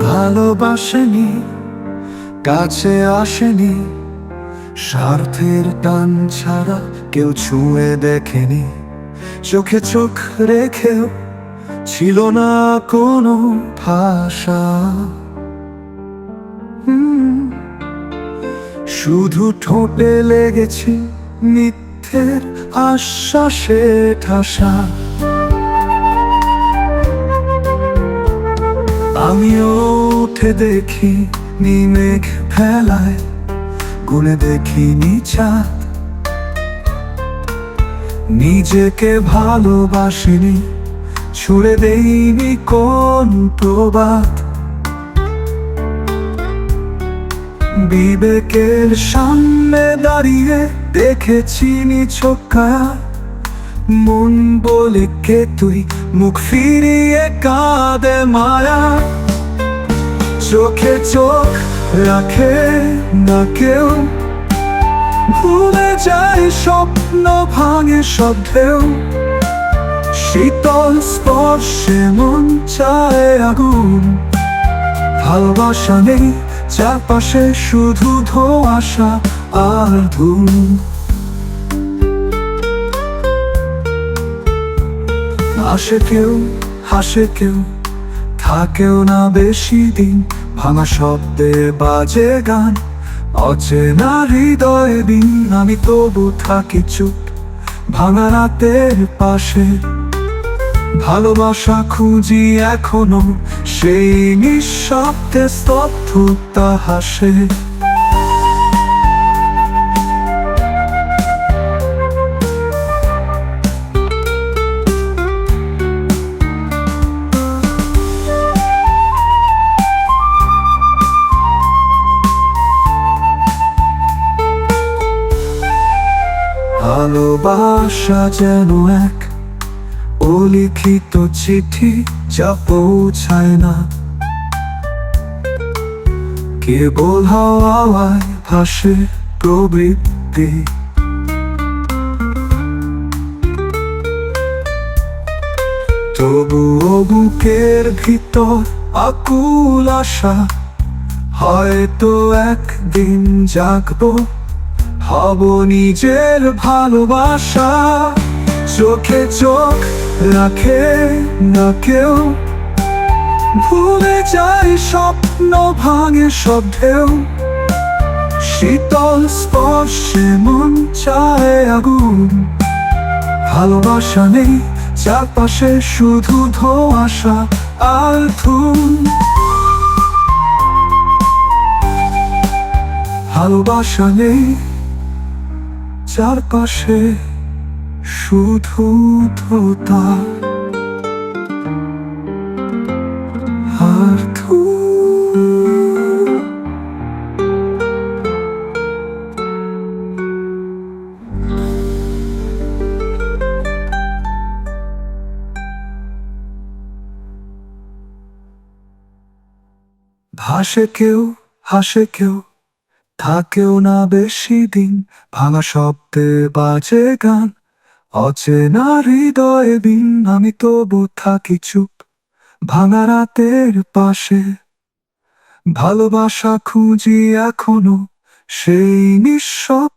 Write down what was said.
ভালোবাসেনি, কাছে আসেনি, স্বার্থের টান ছাড়া কেউ ছুঁয়ে দেখেনি। চোখে চোখ রেখেও ছিল না কোনো ভাষা। শুধু ঠোঁটে লেগেছে মিথ্যের আশ্বাসে ঠাসা। আমিও উঠে দেখি মেঘ ফেলায়, গুনে দেখিনি চাঁদ। নিজেকে ভালোবাসিনি, ছুড়ে দেইনি কোন প্রবাদ। বিবেকের সামনে দাঁড়িয়ে দেখেছি নিছকা মন বলে কে তুই, মুখ ফিরিয়ে কাঁদে মায়া। চোখে চোখ রাখে না কেউ, ভুলে যায় স্বপ্ন ভাঙে সব ঢেউ। শীতল স্পর্শে মন চায় আগুন, ভালোবাসা নেই চারপাশে, শুধু ধোঁয়াশা আর ধুম। আসে কেউ, হাসে কেউ, থাকেও না বেশি দিন। ভাঙা শব্দে বাজে গান, অচেনা হৃদয়ে দিন। আমি তবু থাকি চুপ ভাঙা রাতের পাশে। ভালোবাসা খুঁজি এখনো, সেই নিঃশব্দে স্তব্ধতা হাসে। ভালোবাসা যেন এক অলিখিত চিঠি, যা পৌঁছায় না। কেবল হাওয়ায় ভাসে প্রবৃত্তি। তবুও বুকের ভিতর আকুল আশা, হয়তো একদিন জাগবো, হব নিজের ভালোবাসা। চোখে চোখ রাখে না কেউ, ভুলে যায় স্বপ্ন ভাঙে সব ঢেউ। শীতল স্পর্শে মন চায় আগুন, ভালোবাসা নেই চারপাশে, শুধু ধোঁয়াশা আর ধুম। ভালোবাসা নেই চারপাশে, শুধু ধোঁয়া আর ধুম। ভাসে কেউ, হাসে কেউ, থাকেও না বেশি দিন। ভাঙা শব্দে বাজে গান, অচেনা হৃদয়ে দিন। আমি তবু থাকি চুপ ভাঙা রাতের পাশে। ভালোবাসা খুঁজি এখনো, সেই নিঃশব্দ